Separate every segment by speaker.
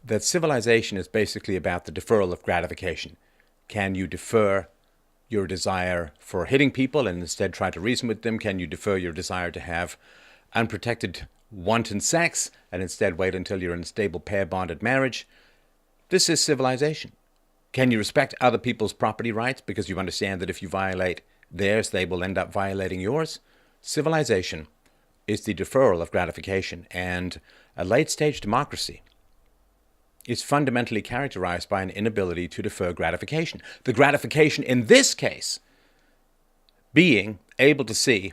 Speaker 1: that civilization is basically about the deferral of gratification. Can you defer your desire for hitting people and instead try to reason with them? Can you defer your desire to have unprotected wanton sex and instead wait until you're in a stable pair-bonded marriage? This is civilization. Can you respect other people's property rights because you understand that if you violate theirs, they will end up violating yours? Civilization is the deferral of gratification, and a late-stage democracy is fundamentally characterized by an inability to defer gratification. The gratification in this case being able to see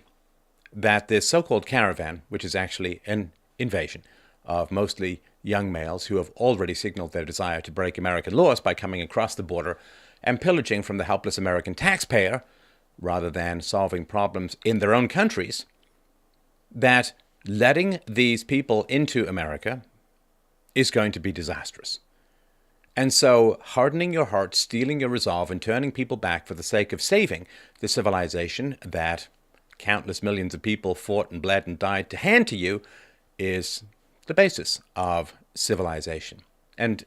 Speaker 1: that this so-called caravan, which is actually an invasion of mostly young males who have already signaled their desire to break American laws by coming across the border and pillaging from the helpless American taxpayer, rather than solving problems in their own countries, that letting these people into America is going to be disastrous. And so hardening your heart, steeling your resolve, and turning people back for the sake of saving the civilization that countless millions of people fought and bled and died to hand to you is the basis of civilization. And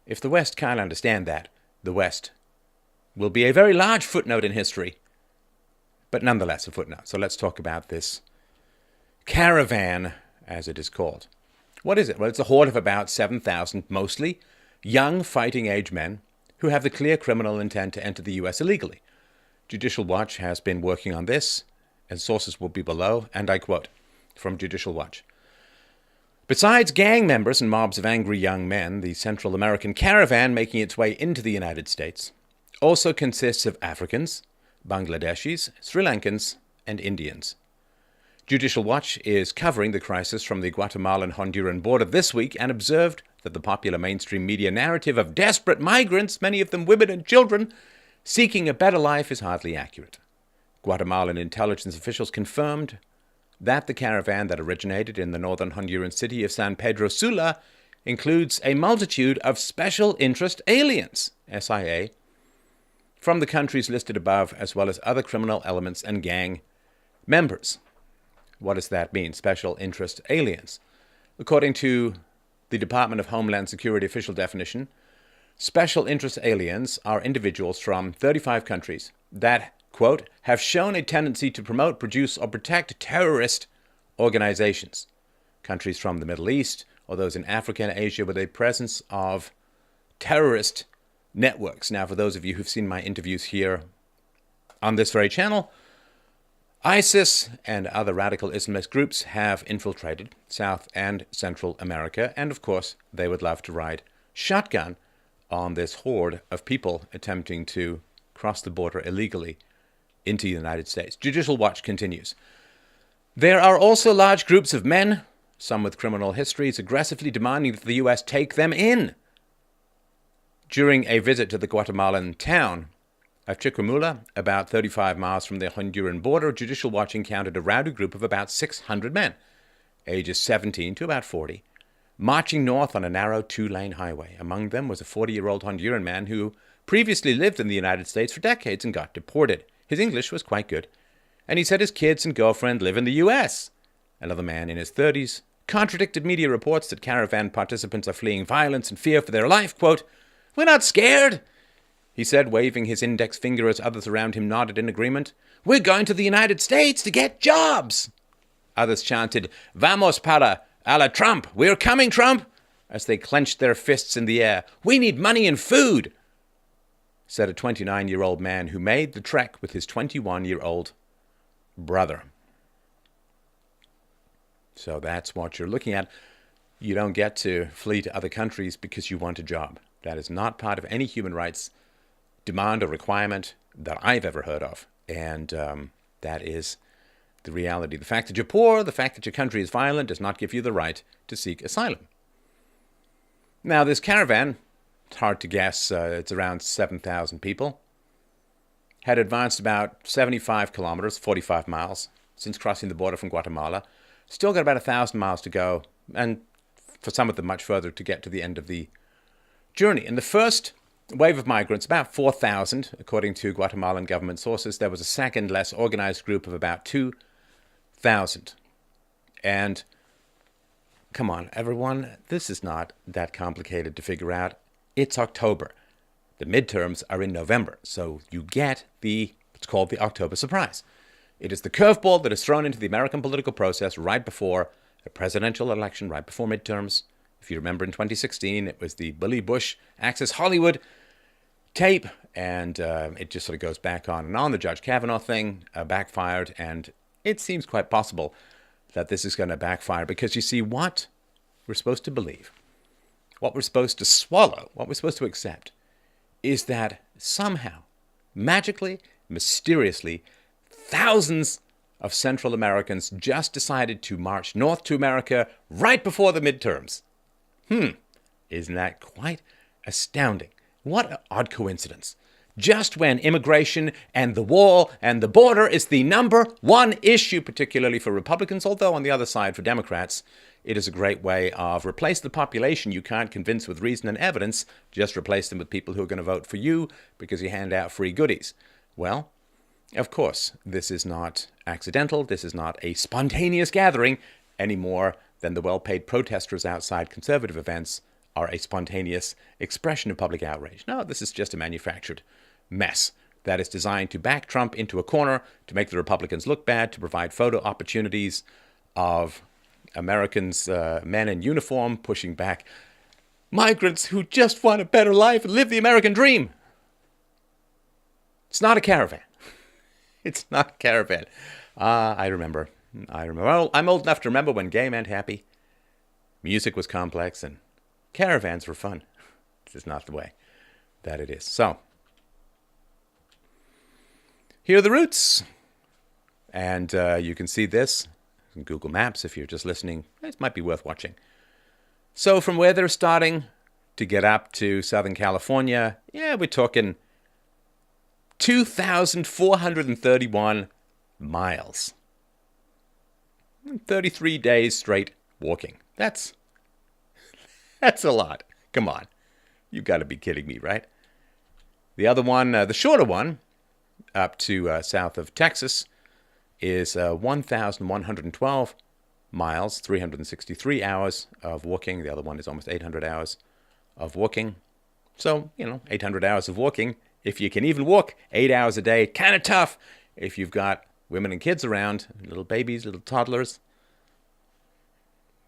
Speaker 1: if the West can't understand that, the West will be a very large footnote in history, but nonetheless a footnote. So let's talk about this caravan, as it is called. What is it? Well, it's a horde of about 7,000, mostly young fighting-age men who have the clear criminal intent to enter the U.S. illegally. Judicial Watch has been working on this, and sources will be below, and I quote from Judicial Watch. Besides gang members and mobs of angry young men, the Central American caravan making its way into the United States also consists of Africans, Bangladeshis, Sri Lankans, and Indians. Judicial Watch is covering the crisis from the Guatemalan-Honduran border this week and observed that the popular mainstream media narrative of desperate migrants, many of them women and children, seeking a better life is hardly accurate. Guatemalan intelligence officials confirmed that the caravan that originated in the northern Honduran city of San Pedro Sula includes a multitude of special interest aliens, SIA, from the countries listed above, as well as other criminal elements and gang members. What does that mean, special interest aliens? According to the Department of Homeland Security official definition, special interest aliens are individuals from 35 countries that, quote, have shown a tendency to promote, produce, or protect terrorist organizations. Countries from the Middle East or those in Africa and Asia with a presence of terrorist networks. Now, for those of you who've seen my interviews here on this very channel, ISIS and other radical Islamist groups have infiltrated South and Central America, and of course, they would love to ride shotgun on this horde of people attempting to cross the border illegally into the United States. Judicial Watch continues. There are also large groups of men, some with criminal histories, aggressively demanding that the U.S. take them in. During a visit to the Guatemalan town of Chiquimula, about 35 miles from the Honduran border, Judicial Watch encountered a rowdy group of about 600 men, ages 17 to about 40, marching north on a narrow two-lane highway. Among them was a 40-year-old Honduran man who previously lived in the United States for decades and got deported. His English was quite good, and he said his kids and girlfriend live in the U.S. Another man in his 30s contradicted media reports that caravan participants are fleeing violence and fear for their life. Quote, "We're not scared," he said, waving his index finger as others around him nodded in agreement. "We're going to the United States to get jobs." Others chanted, "Vamos para a la Trump. We're coming, Trump," as they clenched their fists in the air. "We need money and food," said a 29-year-old man who made the trek with his 21-year-old brother. So that's what you're looking at. You don't get to flee to other countries because you want a job. That is not part of any human rights demand or requirement that I've ever heard of. And that is the reality. The fact that you're poor, the fact that your country is violent does not give you the right to seek asylum. Now, this caravan, it's hard to guess, it's around 7,000 people, had advanced about 75 kilometers, 45 miles, since crossing the border from Guatemala. Still got about 1,000 miles to go, and for some of them much further to get to the end of the journey. In the first wave of migrants, about 4,000, according to Guatemalan government sources. There was a second, less organized group of about 2,000. And Come on, everyone. This is not that complicated to figure out. It's October. The midterms are in November. So you get what's called the October surprise. It is the curveball that is thrown into the American political process right before a presidential election, right before midterms. If you remember in 2016, it was the Billy Bush Access Hollywood tape, and it just sort of goes back on and on. The Judge Kavanaugh thing backfired, and it seems quite possible that this is going to backfire because you see what we're supposed to believe, what we're supposed to swallow, what we're supposed to accept is that somehow, magically, mysteriously, thousands of Central Americans just decided to march north to America right before the midterms. Isn't that quite astounding? What an odd coincidence. Just when immigration and the wall and the border is the number one issue, particularly for Republicans, although on the other side for Democrats, it is a great way of replace the population you can't convince with reason and evidence, just replace them with people who are going to vote for you because you hand out free goodies. Well, of course, this is not accidental. This is not a spontaneous gathering any more than the well-paid protesters outside conservative events are a spontaneous expression of public outrage. No, this is just a manufactured mess that is designed to back Trump into a corner, to make the Republicans look bad, to provide photo opportunities of Americans, men in uniform, pushing back migrants who just want a better life and live the American dream. It's not a caravan. It's not a caravan. I remember. Well, I'm old enough to remember when gay meant happy. Music was complex and caravans were fun. This is not the way that it is. So, here are the routes. And you can see this in Google Maps if you're just listening. It might be worth watching. So from where they're starting to get up to Southern California, we're talking 2,431 miles. 33 days straight walking. That's a lot. Come on. You've got to be kidding me, right? The other one, the shorter one, up to south of Texas, is 1,112 miles, 363 hours of walking. The other one is almost 800 hours of walking. So, 800 hours of walking. If you can even walk 8 hours a day, kind of tough if you've got women and kids around, little babies, little toddlers.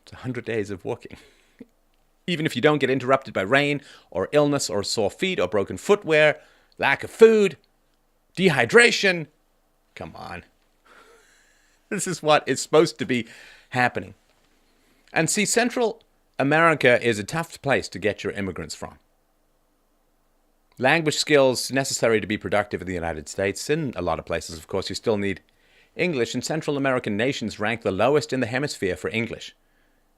Speaker 1: It's 100 days of walking. Even if you don't get interrupted by rain or illness or sore feet or broken footwear, lack of food, dehydration. Come on. This is what is supposed to be happening. And see, Central America is a tough place to get your immigrants from. Language skills necessary to be productive in the United States. In a lot of places, of course, you still need English. And Central American nations rank the lowest in the hemisphere for English.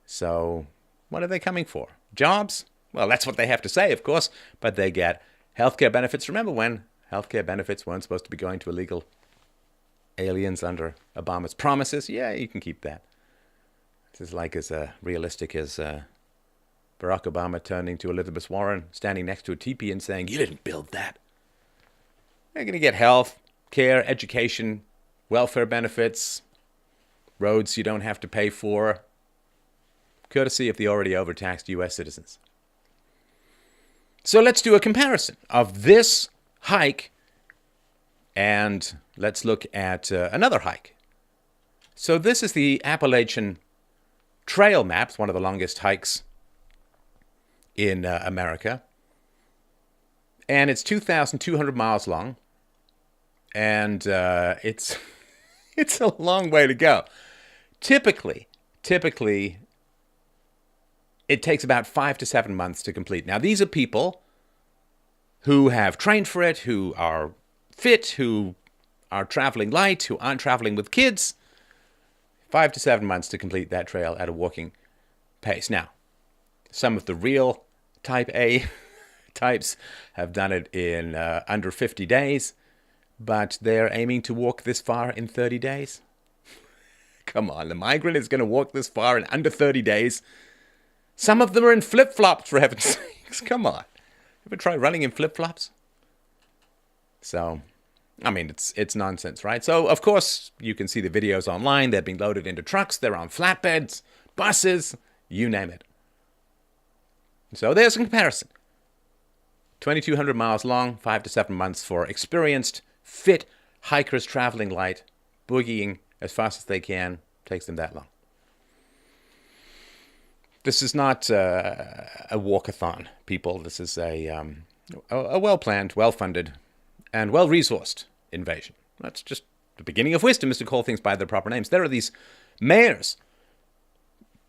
Speaker 1: So what are they coming for? Jobs? Well, that's what they have to say, of course. But they get healthcare benefits. Remember when healthcare benefits weren't supposed to be going to illegal aliens under Obama's promises? Yeah, you can keep that. This is like as realistic as Barack Obama turning to Elizabeth Warren, standing next to a teepee and saying, "You didn't build that." They're going to get health, care, education, welfare benefits, roads you don't have to pay for, courtesy of the already overtaxed U.S. citizens. So let's do a comparison of this hike, and let's look at another hike. So this is the Appalachian Trail map. It's one of the longest hikes in America. And it's 2,200 miles long. And it's a long way to go. Typically, it takes about 5 to 7 months to complete. Now, these are people who have trained for it, who are fit, who are traveling light, who aren't traveling with kids. 5 to 7 months to complete that trail at a walking pace. Now, some of the real type A types have done it in under 50 days, but they're aiming to walk this far in 30 days. Come on, the migrant is going to walk this far in under 30 days. Some of them are in flip-flops, for heaven's sakes. Come on. Ever try running in flip-flops? So, I mean, it's nonsense, right? So, of course, you can see the videos online. They're being loaded into trucks. They're on flatbeds, buses. you name it. So there's a comparison. 2,200 miles long, 5 to 7 months for experienced, fit hikers traveling light, boogieing as fast as they can. Takes them that long. This is not a walkathon, people. This is a well-planned, well-funded, and well-resourced invasion. That's just the beginning of wisdom, is to call things by their proper names. There are these mayors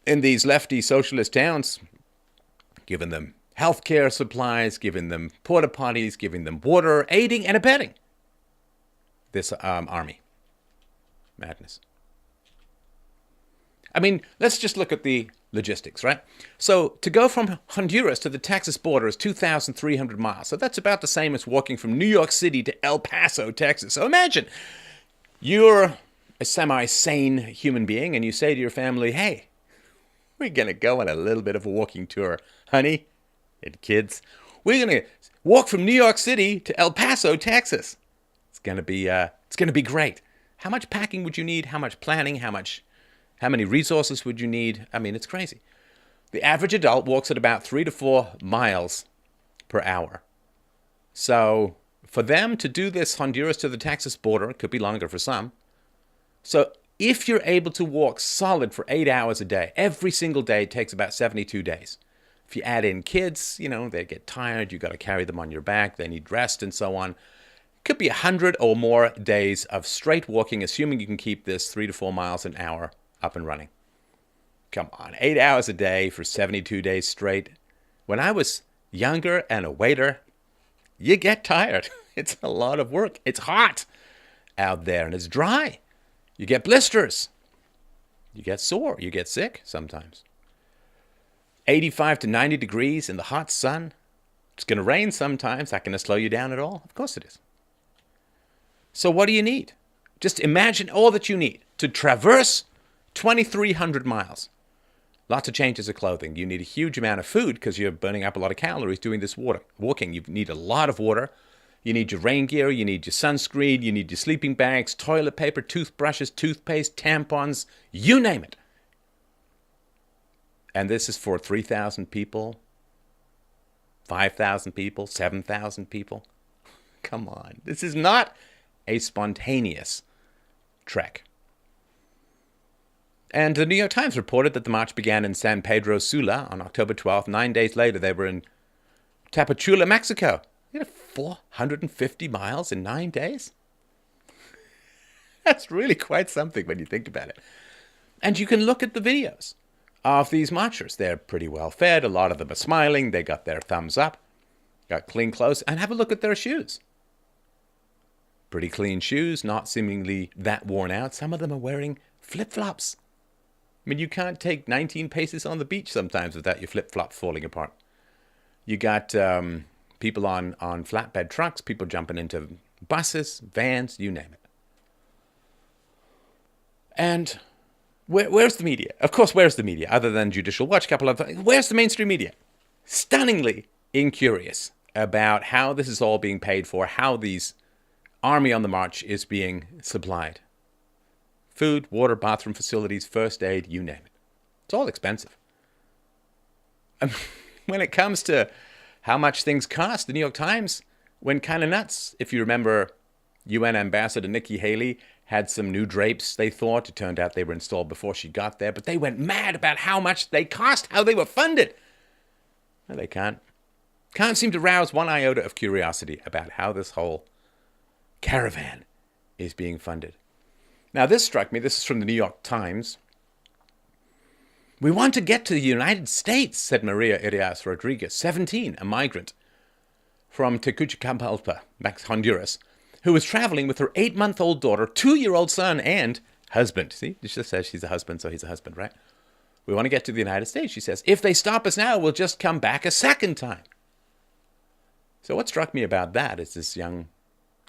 Speaker 1: in these lefty socialist towns, giving them healthcare supplies, giving them porta potties, giving them water, aiding and abetting this army. Madness. I mean, let's just look at the logistics, right? So to go from Honduras to the Texas border is 2,300 miles. So that's about the same as walking from New York City to El Paso, Texas. So imagine you're a semi-sane human being and you say to your family, hey, we're going to go on a little bit of a walking tour, honey and kids. We're going to walk from New York City to El Paso, Texas. It's going to be great. How much packing would you need? How much planning? How many resources would you need? I mean, it's crazy. The average adult walks at about 3 to 4 miles per hour. So for them to do this Honduras to the Texas border, it could be longer for some. So if you're able to walk solid for 8 hours a day, every single day, it takes about 72 days. If you add in kids, they get tired. You got to carry them on your back. They need rest and so on. Could be 100 or more days of straight walking, assuming you can keep this 3 to 4 miles an hour up and running. Come on, 8 hours a day for 72 days straight. When I was younger and a waiter, you get tired. It's a lot of work. It's hot out there and it's dry. You get blisters. You get sore. You get sick sometimes. 85 to 90 degrees in the hot sun. It's going to rain sometimes. That going to slow you down at all? Of course it is. So what do you need? Just imagine all that you need to traverse 2,300 miles. Lots of changes of clothing. You need a huge amount of food because you're burning up a lot of calories doing this walking. You need a lot of water. You need your rain gear. You need your sunscreen. You need your sleeping bags, toilet paper, toothbrushes, toothpaste, tampons, you name it. And this is for 3,000 people, 5,000 people, 7,000 people. Come on. This is not a spontaneous trek. And the New York Times reported that the march began in San Pedro Sula on October 12th. 9 days later, they were in Tapachula, Mexico. 450 miles in 9 days? That's really quite something when you think about it. And you can look at the videos of these marchers. They're pretty well fed. A lot of them are smiling. They got their thumbs up, got clean clothes, and have a look at their shoes. Pretty clean shoes, not seemingly that worn out. Some of them are wearing flip-flops. I mean, you can't take 19 paces on the beach sometimes without your flip-flops falling apart. You got people on flatbed trucks, people jumping into buses, vans, you name it. And where's the media? Of course, where's the media? Other than Judicial Watch, where's the mainstream media? Stunningly incurious about how this is all being paid for, how these army on the march is being supplied. Food, water, bathroom facilities, first aid, you name it. It's all expensive. When it comes to how much things cost, the New York Times went kind of nuts. If you remember, UN Ambassador Nikki Haley had some new drapes, they thought. It turned out they were installed before she got there, but they went mad about how much they cost, how they were funded. Well, they can't seem to rouse one iota of curiosity about how this whole caravan is being funded. Now, this struck me. This is from the New York Times. We want to get to the United States, said Maria Irias Rodriguez, 17, a migrant from Tegucigalpa, Honduras, who was traveling with her 8-month-old daughter, 2-year-old son, and husband. See, it just says she's a husband, so he's a husband, right? We want to get to the United States, she says. If they stop us now, we'll just come back a second time. So what struck me about that is this young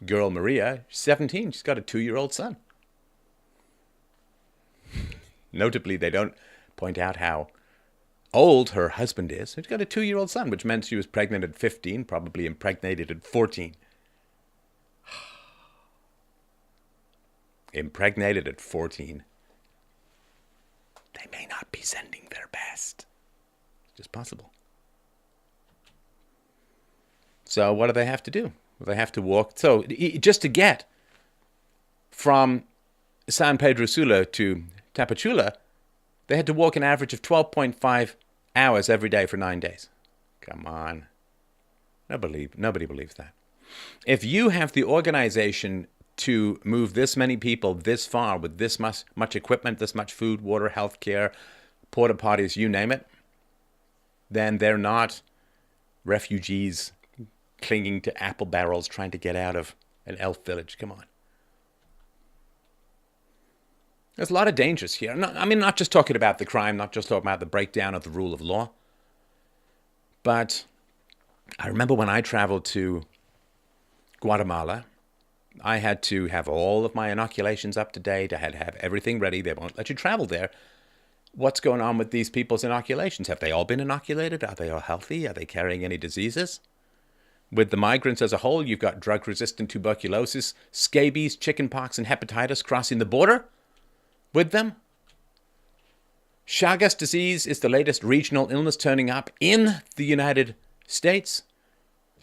Speaker 1: girl, Maria, she's 17, she's got a 2-year-old son. Notably, they don't point out how old her husband is. She's got a 2-year-old son, which meant she was pregnant at 15, probably impregnated at 14. Impregnated at 14. they may not be sending their best. It's just possible. So what do they have to do? They have to walk. So just to get from San Pedro Sula to Tapachula, they had to walk an average of 12.5 hours every day for 9 days. Come on. Nobody believes that. If you have the organization to move this many people this far with this much equipment, this much food, water, healthcare, porta potties, you name it, then they're not refugees clinging to apple barrels trying to get out of an elf village. Come on. There's a lot of dangers here. Not just talking about the crime, not just talking about the breakdown of the rule of law, but I remember when I traveled to Guatemala, I had to have all of my inoculations up to date. I had to have everything ready. They won't let you travel there. What's going on with these people's inoculations? Have they all been inoculated? Are they all healthy? Are they carrying any diseases? With the migrants as a whole, you've got drug-resistant tuberculosis, scabies, chickenpox, and hepatitis crossing the border with them. Chagas disease is the latest regional illness turning up in the United States.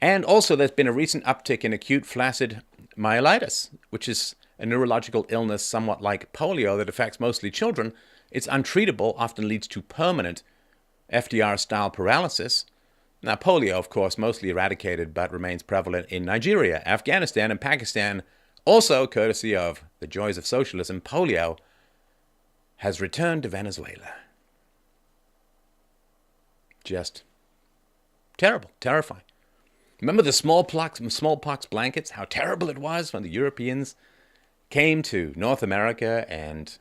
Speaker 1: And also there's been a recent uptick in acute flaccid myelitis, which is a neurological illness somewhat like polio that affects mostly children. It's untreatable, often leads to permanent FDR-style paralysis. Now, polio, of course, mostly eradicated, but remains prevalent in Nigeria, Afghanistan, and Pakistan. Also, courtesy of the joys of socialism, polio has returned to Venezuela. Just terrible, terrifying. Remember the smallpox blankets, how terrible it was when the Europeans came to North America and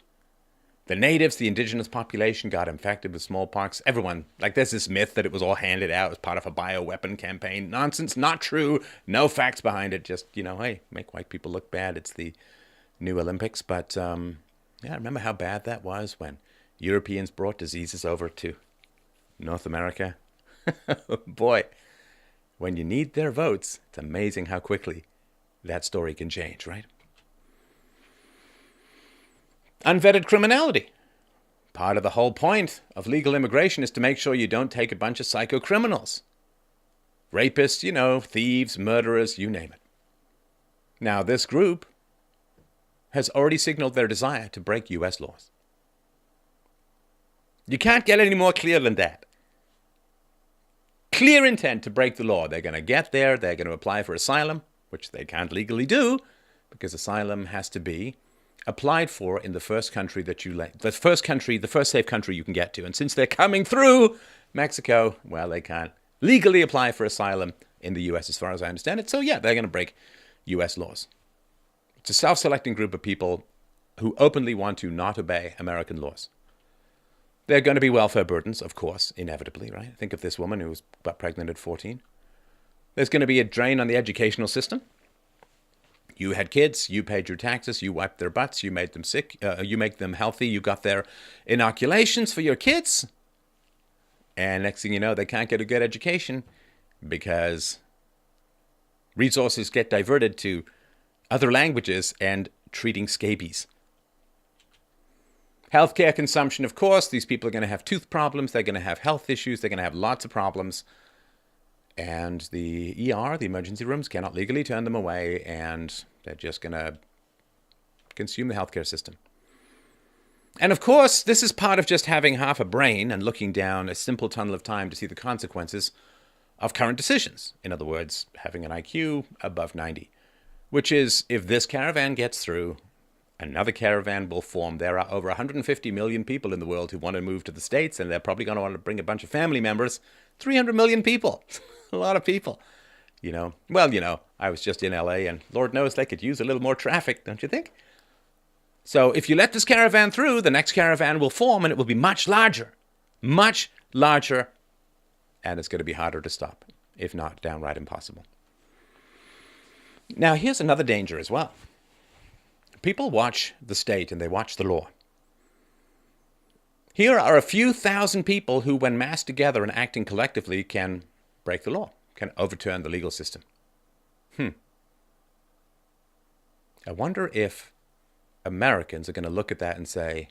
Speaker 1: the natives, the indigenous population, got infected with smallpox. Everyone, there's this myth that it was all handed out as part of a bioweapon campaign. Nonsense, not true, no facts behind it. Just, hey, make white people look bad. It's the new Olympics. But, yeah, remember how bad that was when Europeans brought diseases over to North America? Boy, when you need their votes, it's amazing how quickly that story can change, right? Unvetted criminality. Part of the whole point of legal immigration is to make sure you don't take a bunch of psycho criminals. Rapists, thieves, murderers, you name it. Now, this group has already signaled their desire to break U.S. laws. You can't get any more clear than that. Clear intent to break the law. They're going to get there. They're going to apply for asylum, which they can't legally do because asylum has to be applied for in the first country the first safe country you can get to. And since they're coming through Mexico, well, they can't legally apply for asylum in the U.S. as far as I understand it. So yeah, they're going to break U.S. laws. It's a self-selecting group of people who openly want to not obey American laws. There are going to be welfare burdens, of course, inevitably, right? Think of this woman who got pregnant at 14. There's going to be a drain on the educational system. You had kids, you paid your taxes, you wiped their butts, you made them sick, you make them healthy, you got their inoculations for your kids. And next thing you know, they can't get a good education because resources get diverted to other languages and treating scabies. Healthcare consumption, of course. These people are going to have tooth problems. They're going to have health issues. They're going to have lots of problems. And the ER, the emergency rooms, cannot legally turn them away. And they're just going to consume the healthcare system. And of course, this is part of just having half a brain and looking down a simple tunnel of time to see the consequences of current decisions. In other words, having an IQ above 90. Which is, if this caravan gets through, another caravan will form. There are over 150 million people in the world who want to move to the States, and they're probably going to want to bring a bunch of family members. 300 million people. A lot of people. I was just in LA, and Lord knows they could use a little more traffic, don't you think? So if you let this caravan through, the next caravan will form, and it will be much larger, and it's going to be harder to stop, if not downright impossible. Now, here's another danger as well. People watch the state and they watch the law. Here are a few thousand people who, when massed together and acting collectively, can break the law, can overturn the legal system. I wonder if Americans are going to look at that and say,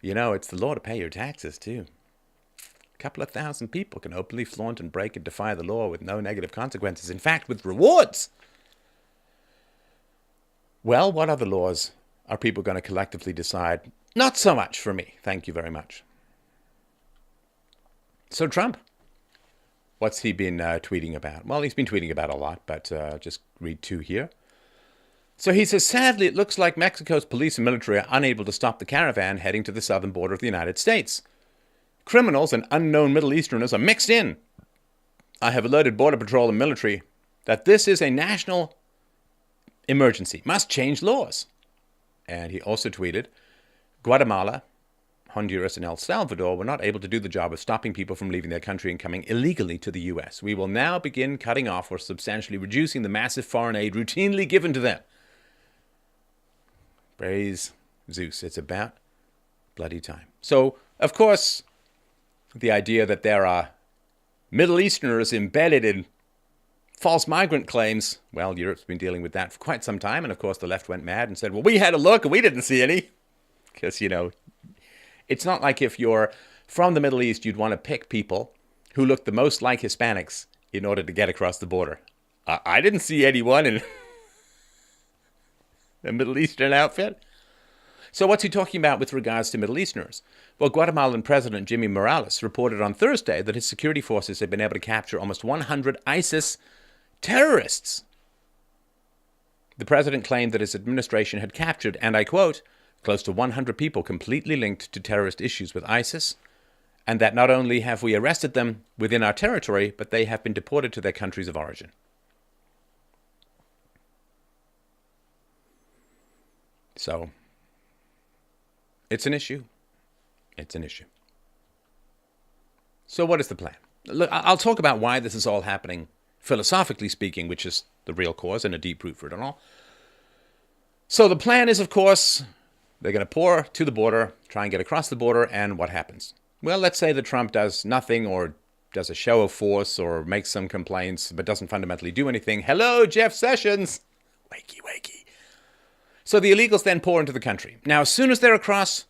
Speaker 1: You know, it's the law to pay your taxes, too. A couple of thousand people can openly flaunt and break and defy the law with no negative consequences. In fact, with rewards. Well, what other laws are people going to collectively decide? Not so much for me. Thank you very much. So Trump, what's he been tweeting about? Well, he's been tweeting about a lot, but just read two here. So he says, sadly, it looks like Mexico's police and military are unable to stop the caravan heading to the southern border of the United States. Criminals and unknown Middle Easterners are mixed in. I have alerted Border Patrol and military that this is a national emergency, must change laws. And he also tweeted, Guatemala, Honduras, and El Salvador were not able to do the job of stopping people from leaving their country and coming illegally to the U.S. We will now begin cutting off or substantially reducing the massive foreign aid routinely given to them. Praise Zeus. It's about bloody time. So, of course, the idea that there are Middle Easterners embedded in false migrant claims, well, Europe's been dealing with that for quite some time. And, of course, the left went mad and said, well, we had a look and we didn't see any. Because, you know, it's not like if you're from the Middle East, you'd want to pick people who look the most like Hispanics in order to get across the border. I didn't see anyone in a Middle Eastern outfit. So what's he talking about with regards to Middle Easterners? Well, Guatemalan President Jimmy Morales reported on Thursday that his security forces had been able to capture almost 100 ISIS terrorists. The president claimed that his administration had captured, and I quote, close to 100 people completely linked to terrorist issues with ISIS, and that not only have we arrested them within our territory, but they have been deported to their countries of origin. So, it's an issue. It's an issue. So what is the plan? Look, I'll talk about why this is all happening, philosophically speaking, which is the real cause and a deep root for it all. So the plan is, of course, they're going to pour to the border, try and get across the border, and what happens? Well, let's say that Trump does nothing or does a show of force or makes some complaints but doesn't fundamentally do anything. Hello, Jeff Sessions! Wakey, wakey. So the illegals then pour into the country. Now, as soon as they're across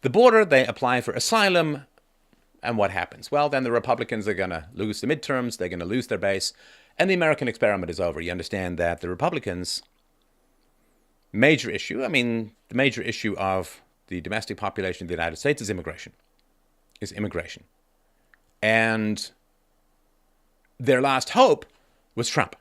Speaker 1: the border, they apply for asylum, and what happens? Well, then the Republicans are going to lose the midterms, they're going to lose their base, and the American experiment is over. You understand that the Republicans' major issue, the major issue of the domestic population of the United States is immigration. And their last hope was Trump.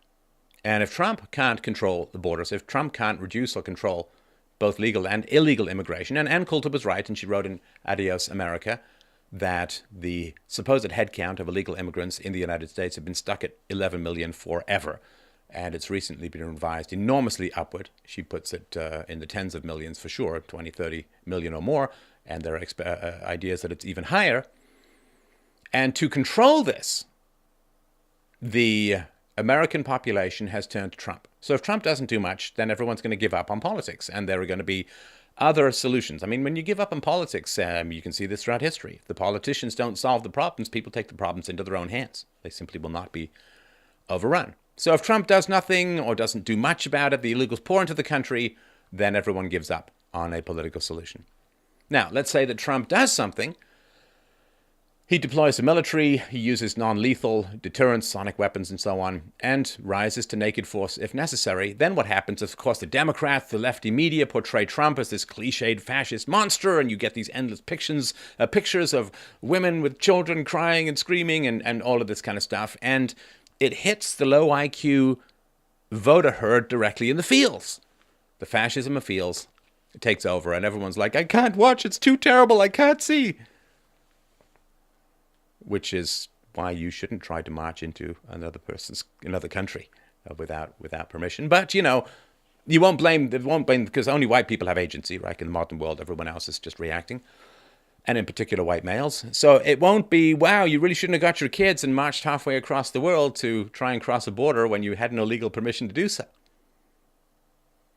Speaker 1: And if Trump can't control the borders, if Trump can't reduce or control both legal and illegal immigration, and Ann Coulter was right, and she wrote in Adios America that the supposed headcount of illegal immigrants in the United States have been stuck at 11 million forever. And it's recently been revised enormously upward. She puts it in the tens of millions for sure, 20, 30 million or more. And there are ideas that it's even higher. And to control this, the American population has turned to Trump. So if Trump doesn't do much, then everyone's going to give up on politics. And there are going to be other solutions. I mean, when you give up on politics, you can see this throughout history. If the politicians don't solve the problems, people take the problems into their own hands. They simply will not be overrun. So if Trump does nothing or doesn't do much about it, the illegals pour into the country, then everyone gives up on a political solution. Now, let's say that Trump does something. He deploys the military, he uses non-lethal deterrence, sonic weapons, and so on, and rises to naked force if necessary. Then what happens? Of course, the Democrats, the lefty media portray Trump as this cliched fascist monster, and you get these endless pictures of women with children crying and screaming and all of this kind of stuff. And it hits the low IQ voter herd directly in the feels. The fascism of feels takes over, and everyone's like, I can't watch, it's too terrible, I can't see. Which is why you shouldn't try to march into another country without permission. But, you won't blame, because only white people have agency, right? In the modern world, everyone else is just reacting. And in particular, white males. So it won't be, wow, you really shouldn't have got your kids and marched halfway across the world to try and cross a border when you had no legal permission to do so.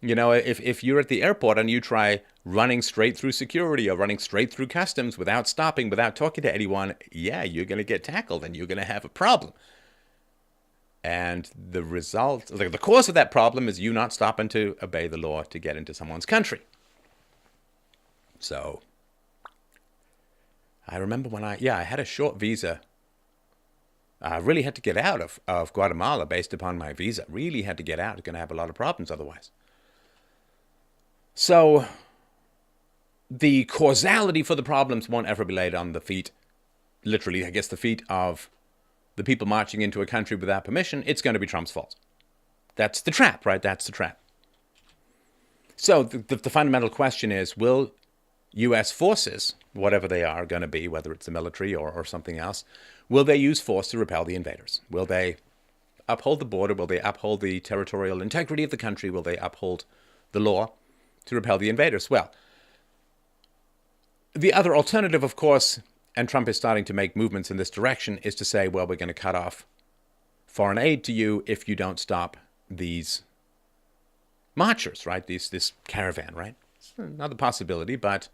Speaker 1: If you're at the airport and you try running straight through security or running straight through customs without stopping, without talking to anyone, yeah, you're going to get tackled and you're going to have a problem. And the result, the cause of that problem is you not stopping to obey the law to get into someone's country. So I remember when I had a short visa. I really had to get out of Guatemala based upon my visa. Really had to get out. Going to have a lot of problems otherwise. So the causality for the problems won't ever be laid on the feet, literally, I guess, the feet of the people marching into a country without permission. It's going to be Trump's fault. That's the trap, right? That's the trap. So the fundamental question is, will U.S. forces, whatever they are going to be, whether it's the military or something else, will they use force to repel the invaders? Will they uphold the border? Will they uphold the territorial integrity of the country? Will they uphold the law to repel the invaders? Well, the other alternative, of course, and Trump is starting to make movements in this direction, is to say, well, we're going to cut off foreign aid to you if you don't stop these marchers, right? This caravan, right? It's another possibility, but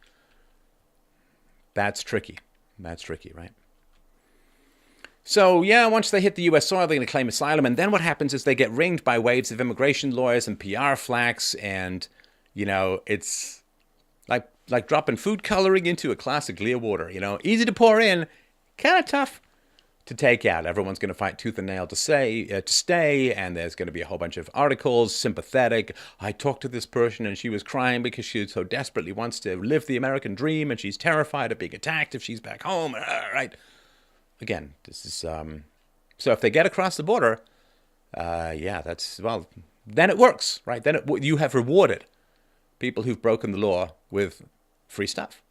Speaker 1: that's tricky. That's tricky, right? So, yeah, once they hit the U.S. soil, they're going to claim asylum. And then what happens is they get ringed by waves of immigration lawyers and PR flacks. And, you know, it's like dropping food coloring into a glass of clear water. You know, easy to pour in, kind of tough to take out. Everyone's going to fight tooth and nail to stay. And there's going to be a whole bunch of articles, sympathetic. I talked to this person and she was crying because she so desperately wants to live the American dream. And she's terrified of being attacked if she's back home. Right. Again, this is, so if they get across the border, then it works, right? Then you have rewarded people who've broken the law with free stuff,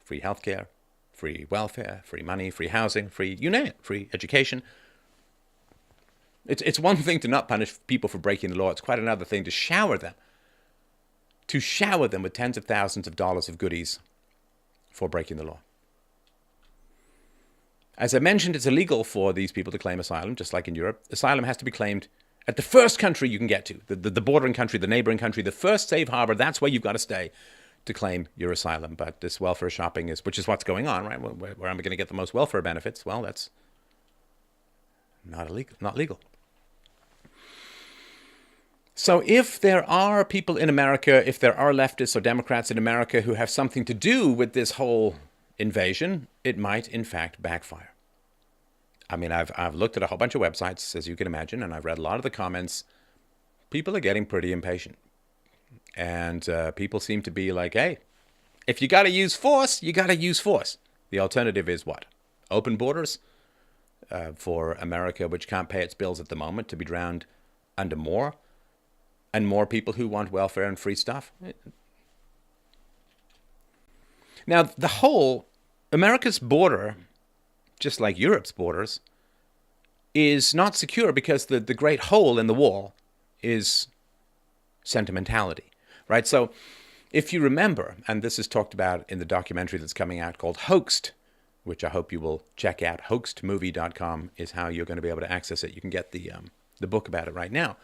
Speaker 1: free healthcare, free welfare, free money, free housing, free, you name it, free education. It's one thing to not punish people for breaking the law. It's quite another thing to shower them with tens of thousands of dollars of goodies for breaking the law. As I mentioned, it's illegal for these people to claim asylum, just like in Europe. Asylum has to be claimed at the first country you can get to, the bordering country, the neighboring country, the first safe harbor. That's where you've got to stay to claim your asylum. But this welfare shopping which is what's going on, right? Where am I going to get the most welfare benefits? Well, that's not legal. So if there are people in America, if there are leftists or Democrats in America who have something to do with this whole invasion, it might, in fact, backfire. I mean, I've looked at a whole bunch of websites, as you can imagine, and I've read a lot of the comments. People are getting pretty impatient. And people seem to be like, hey, if you got to use force, you got to use force. The alternative is what? Open borders for America, which can't pay its bills at the moment, to be drowned under more and more people who want welfare and free stuff. Now, the whole America's border, just like Europe's borders, is not secure because the great hole in the wall is sentimentality, right? So if you remember, and this is talked about in the documentary that's coming out called Hoaxed, which I hope you will check out, hoaxedmovie.com is how you're going to be able to access it. You can get the book about it right now.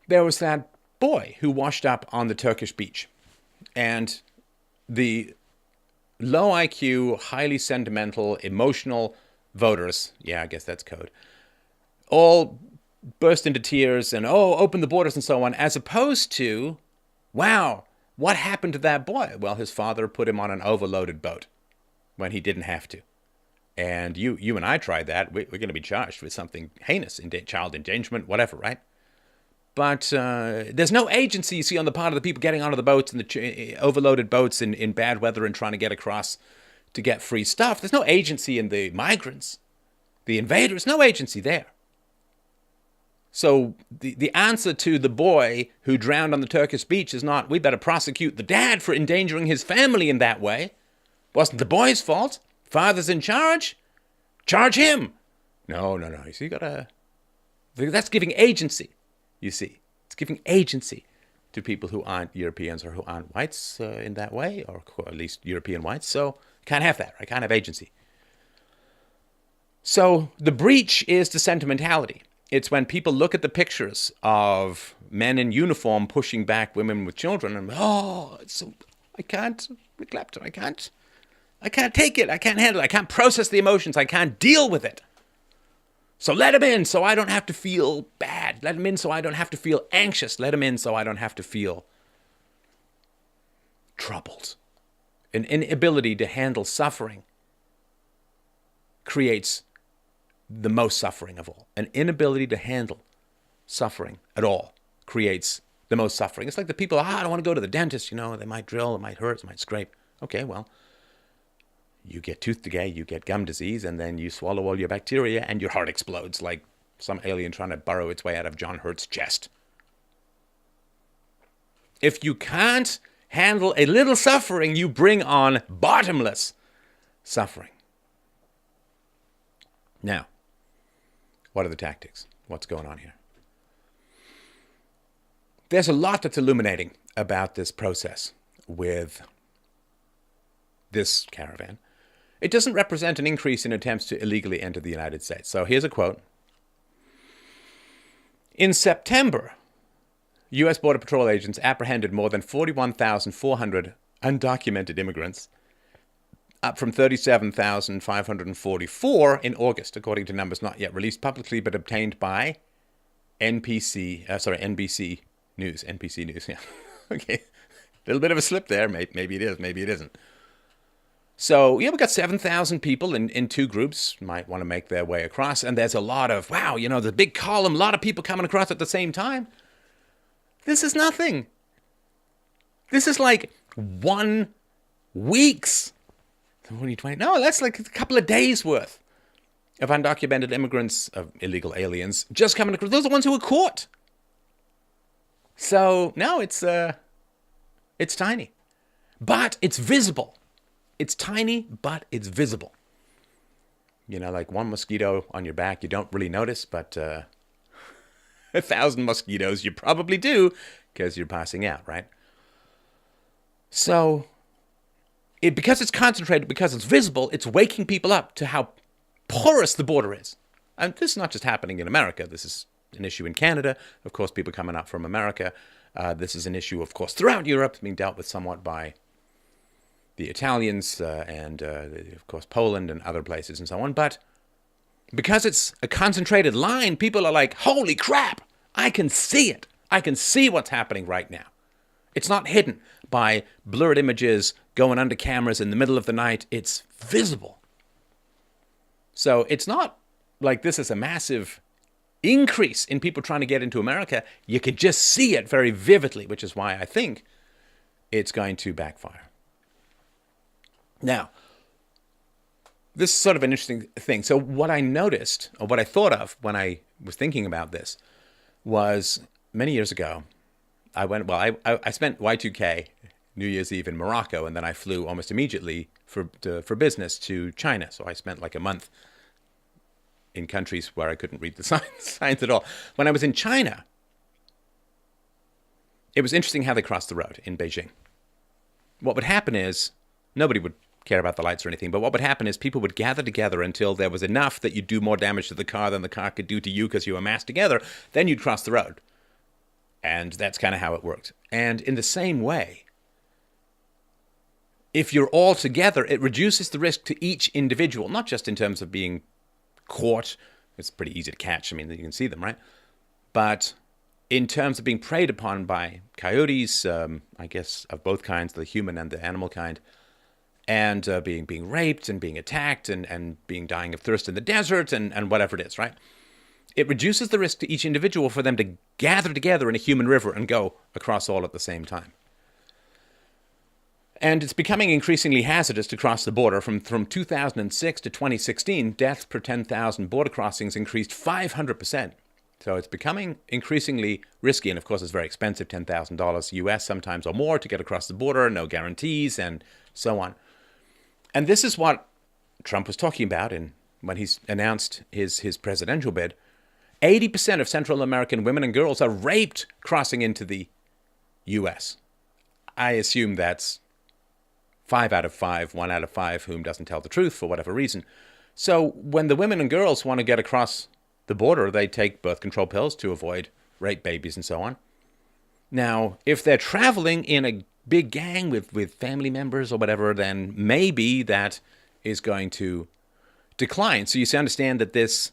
Speaker 1: There was that boy who washed up on the Turkish beach, and the low IQ, highly sentimental, emotional voters, yeah, I guess that's code, all burst into tears and, oh, open the borders and so on, as opposed to, wow, what happened to that boy? Well, his father put him on an overloaded boat when he didn't have to. And you and I tried that. We're going to be charged with something heinous, child endangerment, whatever, right? But there's no agency, you see, on the part of the people getting onto the boats and the overloaded boats in bad weather and trying to get across to get free stuff. There's no agency in the migrants, the invaders, no agency there. So the answer to the boy who drowned on the Turkish beach is not, we better prosecute the dad for endangering his family in that way. Wasn't the boy's fault. Father's in charge. Charge him. No. You see, that's giving agency. You see, it's giving agency to people who aren't Europeans or who aren't whites in that way, or at least European whites. So can't have that, right? Can't have agency. So the breach is the sentimentality. It's when people look at the pictures of men in uniform pushing back women with children and, I can't take it. I can't handle it. I can't process the emotions. I can't deal with it. So let him in so I don't have to feel bad. Let him in so I don't have to feel anxious. Let him in so I don't have to feel troubled. An inability to handle suffering creates the most suffering of all. An inability to handle suffering at all creates the most suffering. It's like the people, I don't want to go to the dentist, they might drill, it might hurt, it might scrape. Okay, well, you get tooth decay, you get gum disease, and then you swallow all your bacteria and your heart explodes like some alien trying to burrow its way out of John Hurt's chest. If you can't handle a little suffering, you bring on bottomless suffering. Now, what are the tactics? What's going on here? There's a lot that's illuminating about this process with this caravan. It doesn't represent an increase in attempts to illegally enter the United States. So here's a quote. In September, U.S. Border Patrol agents apprehended more than 41,400 undocumented immigrants, up from 37,544 in August, according to numbers not yet released publicly, but obtained by NBC News. NBC News, yeah. Okay. A little bit of a slip there. Maybe it is, maybe it isn't. So, we've got 7,000 people in two groups, might want to make their way across. And there's a lot of, the big column, a lot of people coming across at the same time. This is nothing. This is like 1 week's. No, that's like a couple of days worth of undocumented immigrants, of illegal aliens, just coming across. Those are the ones who were caught. So, no, it's tiny. But it's visible. It's tiny, but it's visible. Like one mosquito on your back, you don't really notice, but 1,000 mosquitoes you probably do because you're passing out, right? So, because it's concentrated, because it's visible, it's waking people up to how porous the border is. And this is not just happening in America. This is an issue in Canada. Of course, people coming up from America. This is an issue, of course, throughout Europe, being dealt with somewhat by the Italians and, of course, Poland and other places and so on. But because it's a concentrated line, people are like, holy crap, I can see it. I can see what's happening right now. It's not hidden by blurred images going under cameras in the middle of the night. It's visible. So it's not like this is a massive increase in people trying to get into America. You can just see it very vividly, which is why I think it's going to backfire. Now, this is sort of an interesting thing. So what I noticed, or what I thought of when I was thinking about this, was many years ago, I spent Y2K, New Year's Eve in Morocco, and then I flew almost immediately for business to China. So I spent like a month in countries where I couldn't read the signs at all. When I was in China, it was interesting how they crossed the road in Beijing. What would happen is, nobody would care about the lights or anything, but what would happen is people would gather together until there was enough that you'd do more damage to the car than the car could do to you because you were massed together. Then you'd cross the road. And that's kind of how it worked. And in the same way, if you're all together, it reduces the risk to each individual, not just in terms of being caught. It's pretty easy to catch. I mean, you can see them, right? But in terms of being preyed upon by coyotes, I guess of both kinds, the human and the animal kind, and being raped and being attacked and dying of thirst in the desert and whatever it is, right? It reduces the risk to each individual for them to gather together in a human river and go across all at the same time. And it's becoming increasingly hazardous to cross the border. From 2006 to 2016, deaths per 10,000 border crossings increased 500%. So it's becoming increasingly risky, and of course it's very expensive, $10,000 US sometimes or more to get across the border, no guarantees, and so on. And this is what Trump was talking about when he's announced his presidential bid. 80% of Central American women and girls are raped crossing into the U.S. I assume that's 5 out of 5, 1 out of 5 whom doesn't tell the truth for whatever reason. So when the women and girls want to get across the border, they take birth control pills to avoid rape babies and so on. Now, if they're traveling in a big gang with family members or whatever, then maybe that is going to decline. So you understand that this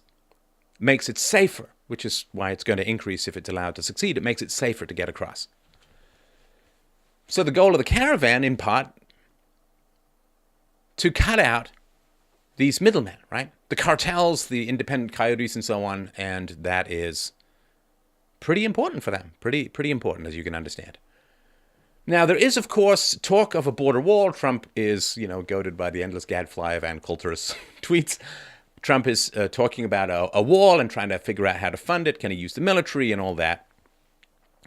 Speaker 1: makes it safer, which is why it's going to increase if it's allowed to succeed. It makes it safer to get across. So the goal of the caravan, in part, to cut out these middlemen, right? The cartels, the independent coyotes and so on, and that is pretty important for them. Pretty important, as you can understand. Now, there is, of course, talk of a border wall. Trump is, goaded by the endless gadfly of Ann Coulter's tweets. Trump is talking about a wall and trying to figure out how to fund it. Can he use the military and all that?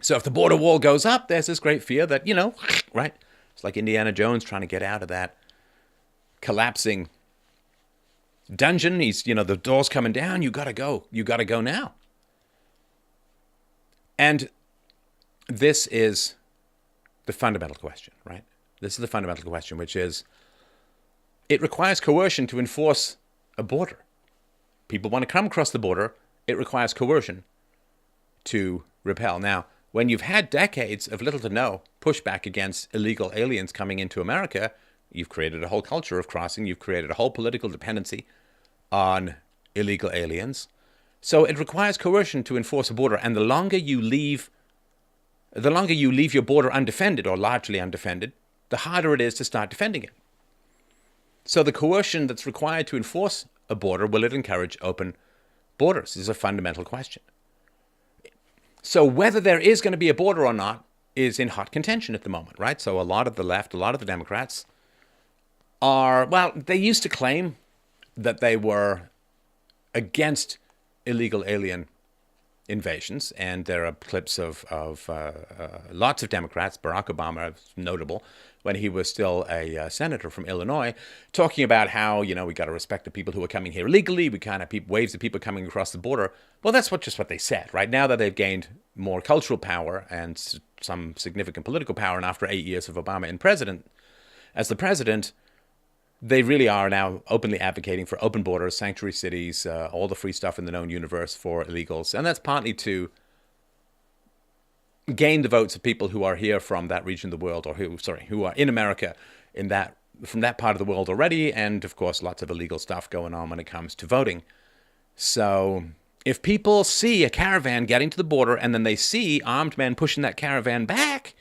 Speaker 1: So if the border wall goes up, there's this great fear that, right? It's like Indiana Jones trying to get out of that collapsing dungeon. He's, the door's coming down. You got to go. You got to go now. And this is the fundamental question, right? This is the fundamental question, which is, it requires coercion to enforce a border. People want to come across the border. It requires coercion to repel. Now, when you've had decades of little to no pushback against illegal aliens coming into America, you've created a whole culture of crossing. You've created a whole political dependency on illegal aliens. So it requires coercion to enforce a border. And the longer you leave your border undefended or largely undefended, the harder it is to start defending it. So the coercion that's required to enforce a border, will it encourage open borders? This is a fundamental question. So whether there is going to be a border or not is in hot contention at the moment, right? So a lot of the left, a lot of the Democrats they used to claim that they were against illegal alien invasions, and there are clips of lots of Democrats. Barack Obama is notable when he was still a senator from Illinois, talking about how we got to respect the people who are coming here illegally. We kind of waves of people coming across the border. Well, that's just what they said. Right now that they've gained more cultural power and some significant political power, and after 8 years of Obama as the president, they really are now openly advocating for open borders, sanctuary cities, all the free stuff in the known universe for illegals. And that's partly to gain the votes of people who are here from that region of the world, or who are in America from that part of the world already. And of course, lots of illegal stuff going on when it comes to voting. So if people see a caravan getting to the border and then they see armed men pushing that caravan back,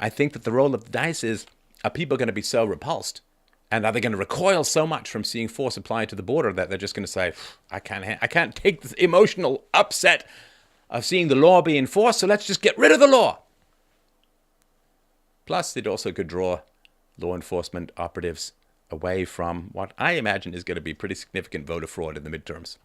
Speaker 1: I think that the roll of the dice is, are people going to be so repulsed? And are they going to recoil so much from seeing force applied to the border that they're just going to say, I can't take this emotional upset of seeing the law be enforced, so let's just get rid of the law. Plus, it also could draw law enforcement operatives away from what I imagine is going to be pretty significant voter fraud in the midterms.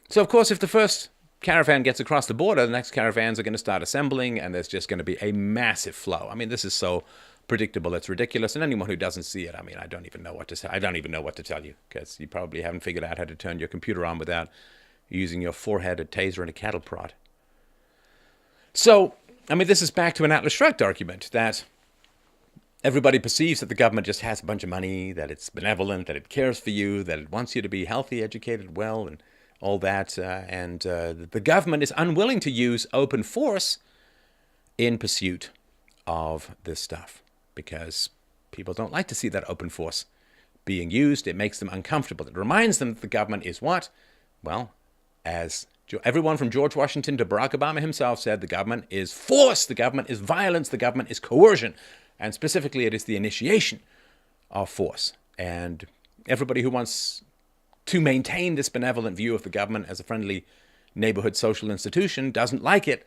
Speaker 1: So, of course, if the first caravan gets across the border, the next caravans are going to start assembling, and there's just going to be a massive flow. I mean, this is so predictable, it's ridiculous. And anyone who doesn't see it, I don't even know what to say. I don't even know what to tell you, because you probably haven't figured out how to turn your computer on without using your forehead, a taser, and a cattle prod. So, this is back to an Atlas Shrugged argument that everybody perceives that the government just has a bunch of money, that it's benevolent, that it cares for you, that it wants you to be healthy, educated, well, and all that. And the government is unwilling to use open force in pursuit of this stuff, because people don't like to see that open force being used. It makes them uncomfortable. It reminds them that the government is what? Well, as everyone from George Washington to Barack Obama himself said, the government is force, the government is violence, the government is coercion. And specifically, it is the initiation of force. And everybody who wants to maintain this benevolent view of the government as a friendly neighborhood social institution doesn't like it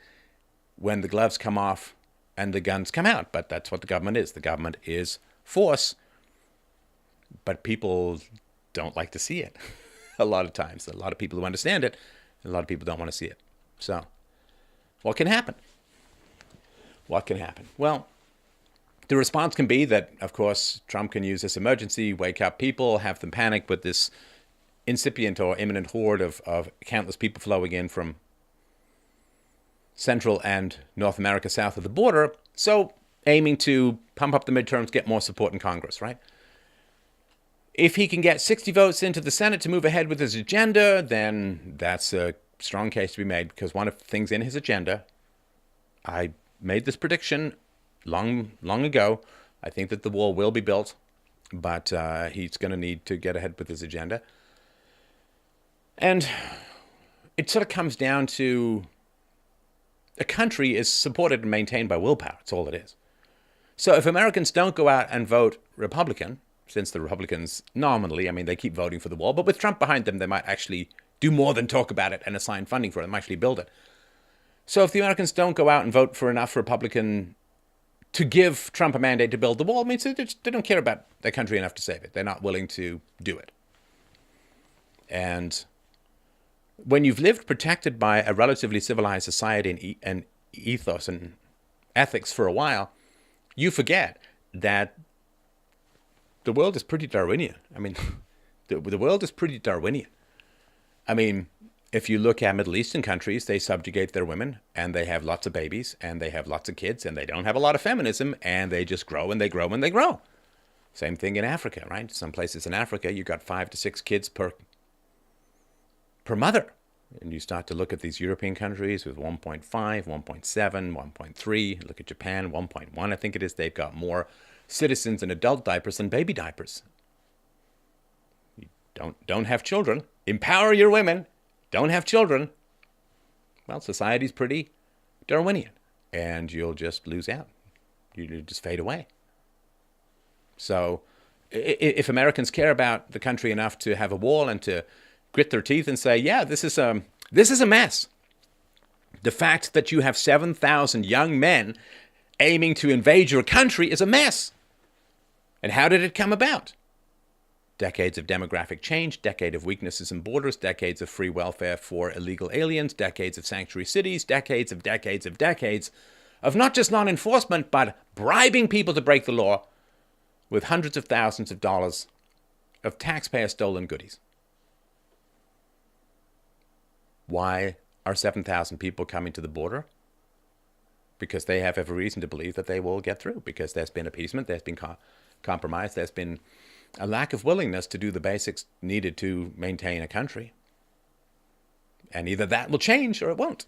Speaker 1: when the gloves come off and the guns come out. But that's what the government is. The government is force. But people don't like to see it a lot of times. A lot of people who understand it, and a lot of people don't want to see it. So, what can happen? What can happen? Well, the response can be that, of course, Trump can use this emergency, wake up people, have them panic with this incipient or imminent horde of countless people flowing in from Central and North America south of the border, so aiming to pump up the midterms, get more support in Congress, right? If he can get 60 votes into the Senate to move ahead with his agenda, then that's a strong case to be made, because one of the things in his agenda, I made this prediction long ago. I think that the wall will be built, but he's going to need to get ahead with his agenda. And it sort of comes down to a country is supported and maintained by willpower. That's all it is. So if Americans don't go out and vote Republican, since the Republicans nominally, I mean, they keep voting for the wall, but with Trump behind them, they might actually do more than talk about it and assign funding for it. They might actually build it. So if the Americans don't go out and vote for enough Republican to give Trump a mandate to build the wall, it means they don't care about their country enough to save it. They're not willing to do it. And when you've lived protected by a relatively civilized society and ethos and ethics for a while, you forget that the world is pretty Darwinian. I mean, the world is pretty Darwinian. I mean, if you look at Middle Eastern countries, they subjugate their women, and they have lots of babies, and they have lots of kids, and they don't have a lot of feminism, and they just grow and they grow and they grow. Same thing in Africa, right? Some places in Africa, you got 5 to 6 kids per mother. And you start to look at these European countries with 1.5, 1.7, 1.3. Look at Japan, 1.1, I think it is. They've got more citizens in adult diapers than baby diapers. You don't have children. Empower your women. Don't have children. Well, society's pretty Darwinian, and you'll just lose out. You just fade away. So if Americans care about the country enough to have a wall and to grit their teeth and say, yeah, this is a mess. The fact that you have 7,000 young men aiming to invade your country is a mess. And how did it come about? Decades of demographic change, decade of weaknesses in borders, decades of free welfare for illegal aliens, decades of sanctuary cities, decades of not just non-enforcement, but bribing people to break the law with hundreds of thousands of dollars of taxpayer-stolen goodies. Why are 7,000 people coming to the border? Because they have every reason to believe that they will get through, because there's been appeasement, there's been compromise, there's been a lack of willingness to do the basics needed to maintain a country. And either that will change or it won't.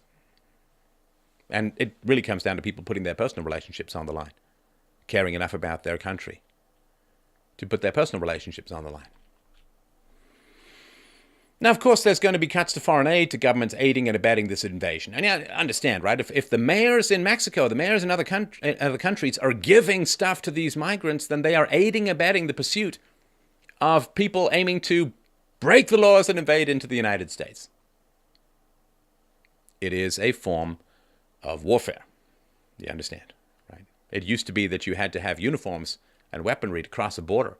Speaker 1: And it really comes down to people putting their personal relationships on the line, caring enough about their country to put their personal relationships on the line. Now, of course, there's going to be cuts to foreign aid to governments aiding and abetting this invasion. And I understand, right? If the mayors in Mexico, the mayors in other countries are giving stuff to these migrants, then they are aiding and abetting the pursuit of people aiming to break the laws and invade into the United States. It is a form of warfare. You understand, right? It used to be that you had to have uniforms and weaponry to cross a border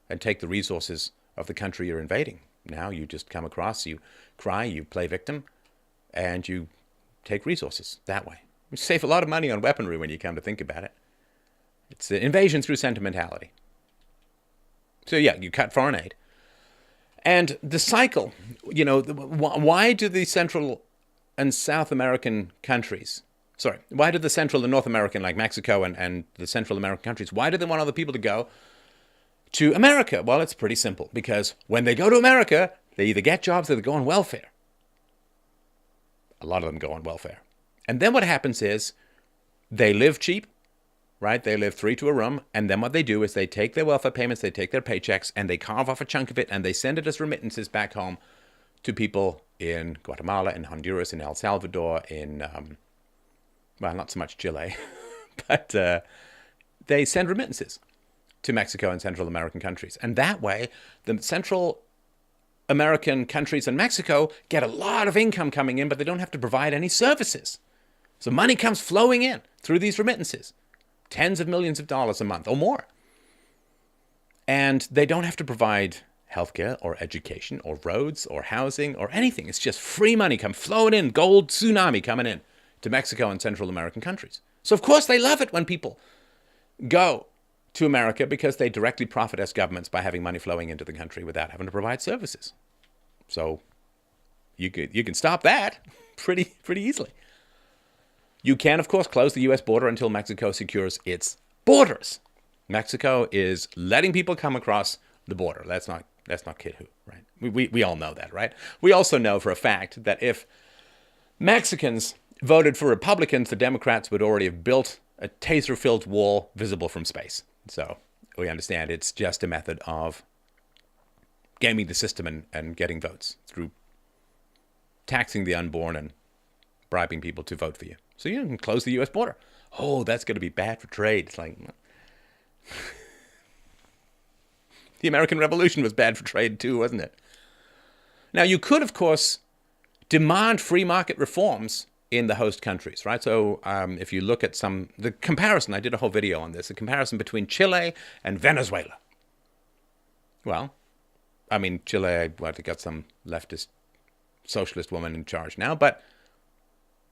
Speaker 1: and take the resources of the country you're invading. Now you just come across, you cry, you play victim, and you take resources that way. You save a lot of money on weaponry when you come to think about it. It's an invasion through sentimentality. So yeah, you cut foreign aid. And the cycle, why do the Central and South American countries, why do the Central and North American, like Mexico and the Central American countries, why do they want other people to go to America? Well, it's pretty simple, because when they go to America, they either get jobs or they go on welfare. A lot of them go on welfare. And then what happens is they live cheap, right? They live 3 to a room. And then what they do is they take their welfare payments, they take their paychecks, and they carve off a chunk of it, and they send it as remittances back home to people in Guatemala, in Honduras, in El Salvador, in, well, not so much Chile, but they send remittances to Mexico and Central American countries. And that way, the Central American countries and Mexico get a lot of income coming in, but they don't have to provide any services. So money comes flowing in through these remittances, tens of millions of dollars a month or more. And they don't have to provide healthcare or education or roads or housing or anything. It's just free money come flowing in, gold tsunami coming in to Mexico and Central American countries. So of course they love it when people go to America, because they directly profit as governments by having money flowing into the country without having to provide services. So you can stop that pretty easily. You can, of course, close the U.S. border until Mexico secures its borders. Mexico is letting people come across the border. That's not kid who, right? We all know that, right? We also know for a fact that if Mexicans voted for Republicans, the Democrats would already have built a taser-filled wall visible from space. So we understand it's just a method of gaming the system and getting votes through taxing the unborn and bribing people to vote for you. So you can close the U.S. border. Oh, that's going to be bad for trade. It's like, The American Revolution was bad for trade too, wasn't it? Now, you could, of course, demand free market reforms in the host countries, right? So if you look at the comparison, I did a whole video on this, a comparison between Chile and Venezuela. Well, I mean, Chile, well, they got some leftist socialist woman in charge now, but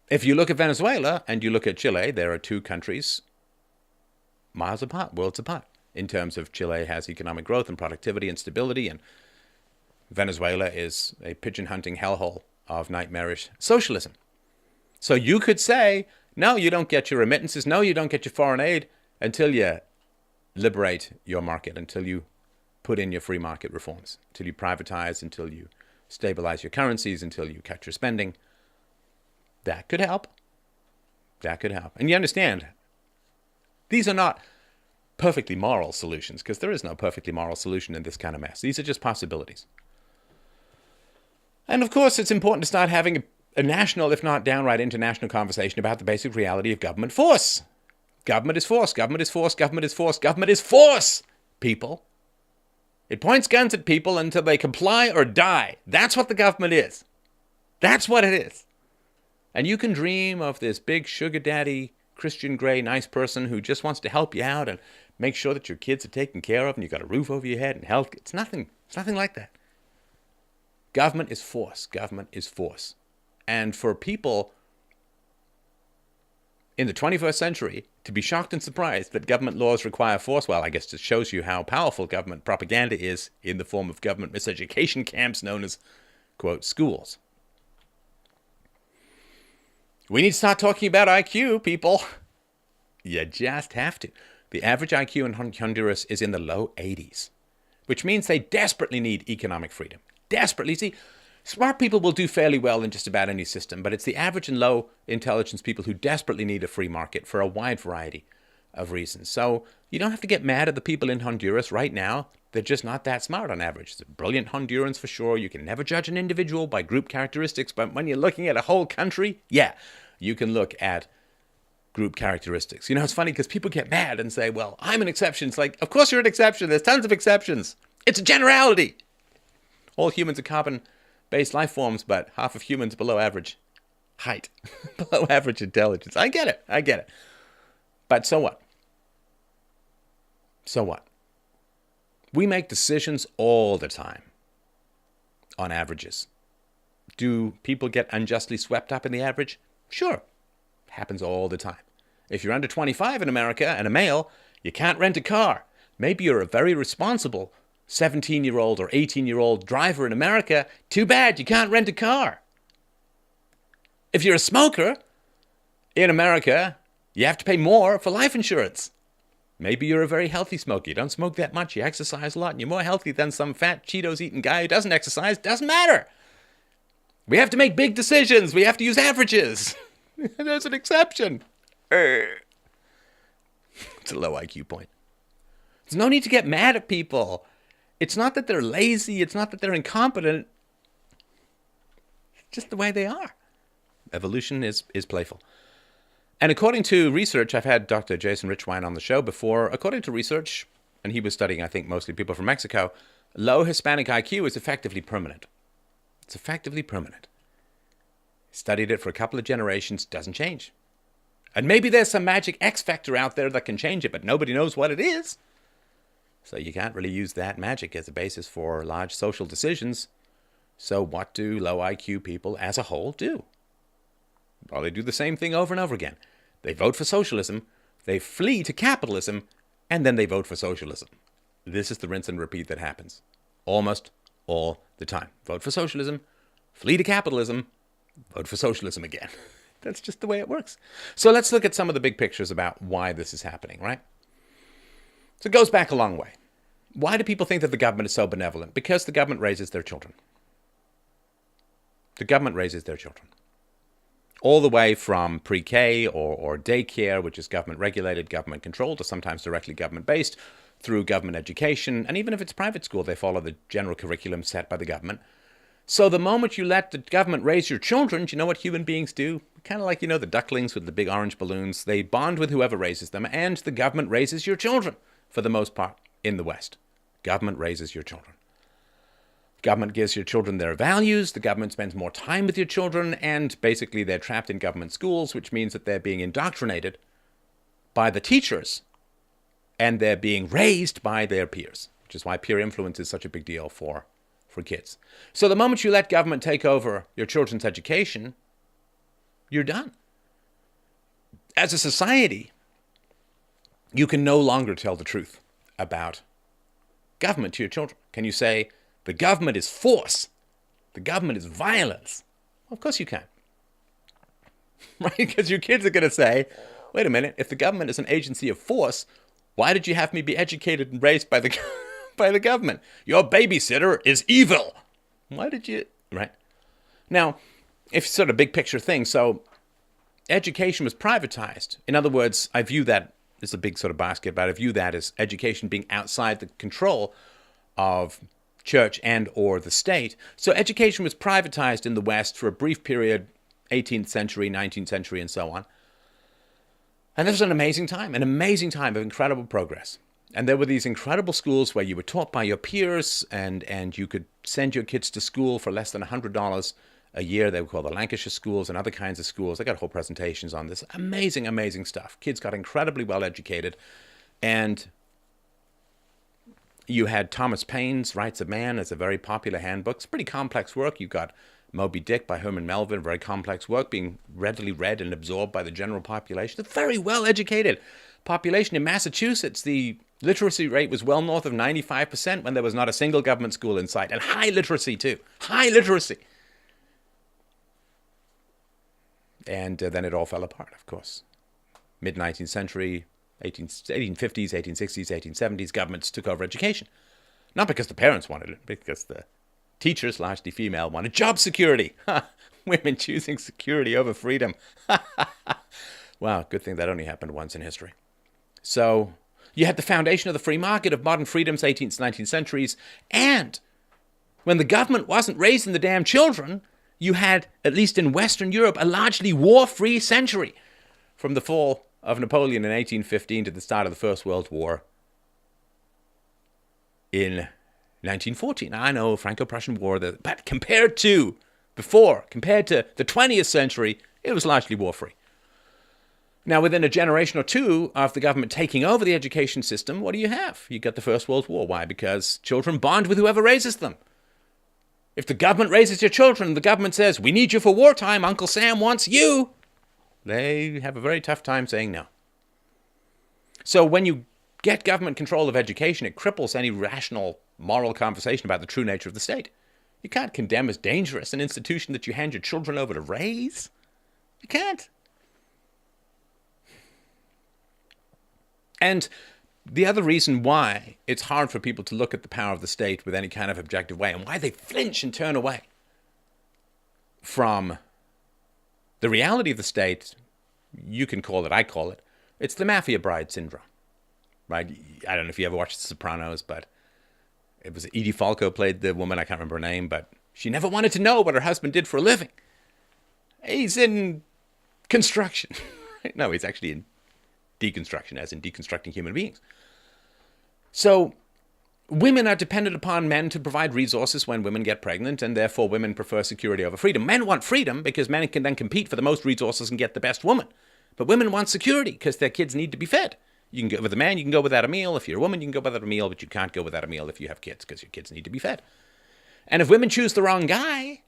Speaker 1: if you look at Venezuela and you look at Chile, there are two countries miles apart, worlds apart, in terms of Chile has economic growth and productivity and stability, and Venezuela is a pigeon-hunting hellhole of nightmarish socialism. So you could say, no, you don't get your remittances, no, you don't get your foreign aid until you liberate your market, until you put in your free market reforms, until you privatize, until you stabilize your currencies, until you cut your spending. That could help. That could help. And you understand, these are not perfectly moral solutions, because there is no perfectly moral solution in this kind of mess. These are just possibilities. And of course, it's important to start having a national, if not downright international conversation about the basic reality of government force. Government is force. Government is force. Government is force. Government is force, people. It points guns at people until they comply or die. That's what the government is. That's what it is. And you can dream of this big sugar daddy, Christian Grey, nice person who just wants to help you out and make sure that your kids are taken care of and you've got a roof over your head and health. It's nothing. It's nothing like that. Government is force. Government is force. And for people in the 21st century to be shocked and surprised that government laws require force, well, I guess it shows you how powerful government propaganda is in the form of government miseducation camps known as, quote, schools. We need to start talking about IQ, people. You just have to. The average IQ in Honduras is in the low 80s, which means they desperately need economic freedom. Desperately. See, smart people will do fairly well in just about any system, but it's the average and low intelligence people who desperately need a free market for a wide variety of reasons. So you don't have to get mad at the people in Honduras right now. They're just not that smart on average. They're brilliant Hondurans for sure. You can never judge an individual by group characteristics, but when you're looking at a whole country, yeah, you can look at group characteristics. You know, it's funny because people get mad and say, well, I'm an exception. It's like, of course you're an exception. There's tons of exceptions. It's a generality. All humans are carbon-based life forms, but half of humans below average height, below average intelligence. I get it. But so what? So what? We make decisions all the time on averages. Do people get unjustly swept up in the average? Sure. Happens all the time. If you're under 25 in America and a male, you can't rent a car. Maybe you're a very responsible 17-year-old or 18-year-old driver in America. Too bad, you can't rent a car. If you're a smoker in America, you have to pay more for life insurance. Maybe you're a very healthy smoker. You don't smoke that much, you exercise a lot, and you're more healthy than some fat Cheetos-eating guy who doesn't exercise. Doesn't matter. We have to make big decisions. We have to use averages. There's an exception. It's a low IQ point. There's no need to get mad at people. It's not that they're lazy. It's not that they're incompetent. It's just the way they are. Evolution is playful. And according to research, I've had Dr. Jason Richwine on the show before. According to research, and he was studying, I think, mostly people from Mexico, low Hispanic IQ is effectively permanent. It's effectively permanent. Studied it for a couple of generations, doesn't change. And maybe there's some magic X factor out there that can change it, but nobody knows what it is. So you can't really use that magic as a basis for large social decisions. So what do low IQ people as a whole do? Well, they do the same thing over and over again. They vote for socialism, they flee to capitalism, and then they vote for socialism. This is the rinse and repeat that happens almost all the time. Vote for socialism, flee to capitalism, vote for socialism again. That's just the way it works. So let's look at some of the big pictures about why this is happening, right? So it goes back a long way. Why do people think that the government is so benevolent? Because the government raises their children. The government raises their children. All the way from pre-K or daycare, which is government regulated, government controlled, or sometimes directly government based, through government education. And even if it's private school, they follow the general curriculum set by the government. So the moment you let the government raise your children, do you know what human beings do? Kind of like, the ducklings with the big orange balloons. They bond with whoever raises them, and the government raises your children, for the most part, in the West. Government raises your children. Government gives your children their values. The government spends more time with your children, and basically they're trapped in government schools, which means that they're being indoctrinated by the teachers, and they're being raised by their peers, which is why peer influence is such a big deal for kids. So the moment you let government take over your children's education, you're done. As a society, you can no longer tell the truth about government to your children. Can you say, the government is force, the government is violence? Well, of course you can. Right? Because your kids are going to say, wait a minute, if the government is an agency of force, why did you have me be educated and raised by the government? Your babysitter is evil. Why did you... Right? Now, if sort of big picture thing, so education was privatized. In other words, I view that as a big sort of basket, but I view that as education being outside the control of church and or the state. So education was privatized in the West for a brief period, 18th century, 19th century, and so on. And this was an amazing time of incredible progress. And there were these incredible schools where you were taught by your peers, and you could send your kids to school for less than $100 a year. They were called the Lancashire schools and other kinds of schools. I got whole presentations on this. Amazing, amazing stuff. Kids got incredibly well educated. And you had Thomas Paine's Rights of Man as a very popular handbook. It's pretty complex work. You've got Moby Dick by Herman Melville, very complex work, being readily read and absorbed by the general population. A very well educated population. In Massachusetts, the literacy rate was well north of 95% when there was not a single government school in sight. And high literacy, too. High literacy. And then it all fell apart, of course. Mid-19th century, 1850s, 1860s, 1870s, governments took over education. Not because the parents wanted it, because the teachers, largely female, wanted job security. Women choosing security over freedom. Wow, good thing that only happened once in history. So you had the foundation of the free market, of modern freedoms, 18th, 19th centuries. And when the government wasn't raising the damn children, you had, at least in Western Europe, a largely war-free century. From the fall of Napoleon in 1815 to the start of the First World War in 1914. I know, Franco-Prussian War, but compared to the 20th century, it was largely war-free. Now, within a generation or two of the government taking over the education system, what do you have? You got the First World War. Why? Because children bond with whoever raises them. If the government raises your children, the government says, we need you for wartime, Uncle Sam wants you, they have a very tough time saying no. So when you get government control of education, it cripples any rational moral conversation about the true nature of the state. You can't condemn as dangerous an institution that you hand your children over to raise. You can't. And the other reason why it's hard for people to look at the power of the state with any kind of objective way, and why they flinch and turn away from the reality of the state, you can call it, I call it, it's the mafia bride syndrome, right? I don't know if you ever watched The Sopranos, but it was Edie Falco played the woman, I can't remember her name, but she never wanted to know what her husband did for a living. He's in construction. No, he's actually in deconstruction, as in deconstructing human beings. So women are dependent upon men to provide resources when women get pregnant, and therefore women prefer security over freedom. Men want freedom because men can then compete for the most resources and get the best woman. But women want security because their kids need to be fed. You can go with a man, you can go without a meal. If you're a woman, you can go without a meal, but you can't go without a meal if you have kids because your kids need to be fed. And if women choose the wrong guy,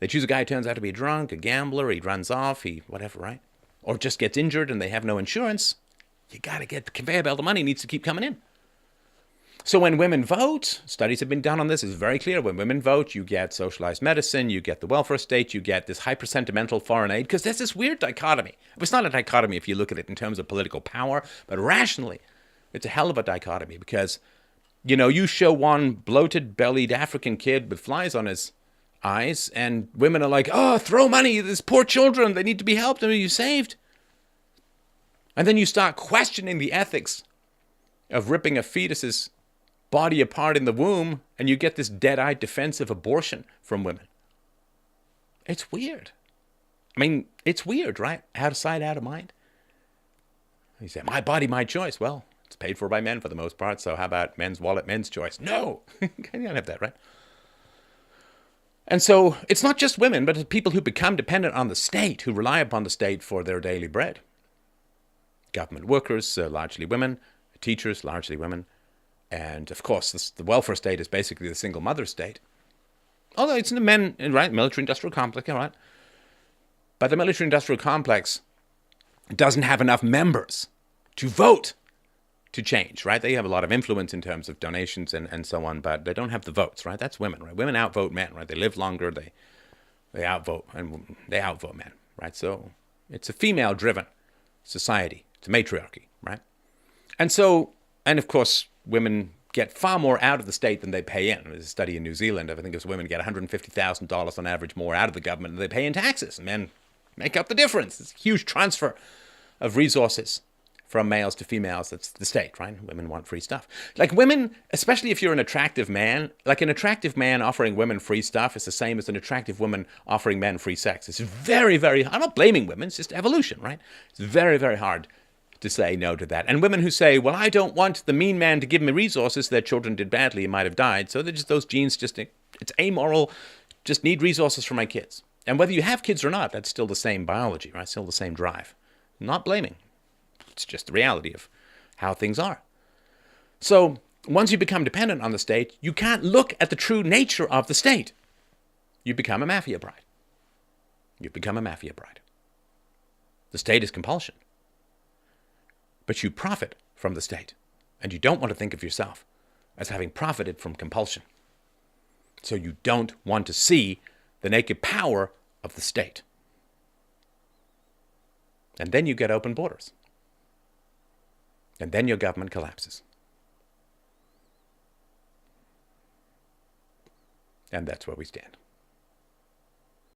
Speaker 1: they choose a guy who turns out to be a drunk, a gambler, he runs off, whatever, right? Or just gets injured and they have no insurance, you got to get the conveyor belt of money needs to keep coming in. So when women vote, studies have been done on this, it's very clear. When women vote, you get socialized medicine, you get the welfare state, you get this hyper-sentimental foreign aid, because there's this weird dichotomy. It's not a dichotomy if you look at it in terms of political power, but rationally, it's a hell of a dichotomy, because, you know, you show one bloated-bellied African kid with flies on his eyes, and women are like, oh, throw money, there's poor children, they need to be helped, and are you saved? And then you start questioning the ethics of ripping a fetus's body apart in the womb, and you get this dead-eyed defense of abortion from women. It's weird. I mean, it's weird, right? Out of sight, out of mind. You say, my body, my choice. Well, It's paid for by men for the most part, so how about men's wallet, men's choice? No! You don't have that, right? And so it's not just women, but it's people who become dependent on the state, who rely upon the state for their daily bread. Government workers, largely women. Teachers, largely women. And, of course, the welfare state is basically the single mother state. Although it's in the men, right, military-industrial complex, all right. But the military-industrial complex doesn't have enough members to vote to change, right? They have a lot of influence in terms of donations and so on, but they don't have the votes, right? That's women, right? Women outvote men, right? They live longer, they outvote men, right? So it's a female-driven society. It's a matriarchy, right? And so, and of course, women get far more out of the state than they pay in. There's a study in New Zealand, I think it was women get $150,000 on average more out of the government than they pay in taxes. And men make up the difference. It's a huge transfer of resources from males to females. That's the state, right? Women want free stuff. Like women, especially if you're an attractive man, like an attractive man offering women free stuff is the same as an attractive woman offering men free sex. It's very, very, I'm not blaming women, it's just evolution, right? It's very, very hard to say no to that. And women who say, well, I don't want the mean man to give me resources, their children did badly and might have died. So they're just, those genes just, it's amoral, just need resources for my kids. And whether you have kids or not, that's still the same biology, right? Still the same drive. Not blaming. It's just the reality of how things are. So once you become dependent on the state, you can't look at the true nature of the state. You become a mafia bride. You become a mafia bride. The state is compulsion. But you profit from the state. And you don't want to think of yourself as having profited from compulsion. So you don't want to see the naked power of the state. And then you get open borders. And then your government collapses. And that's where we stand.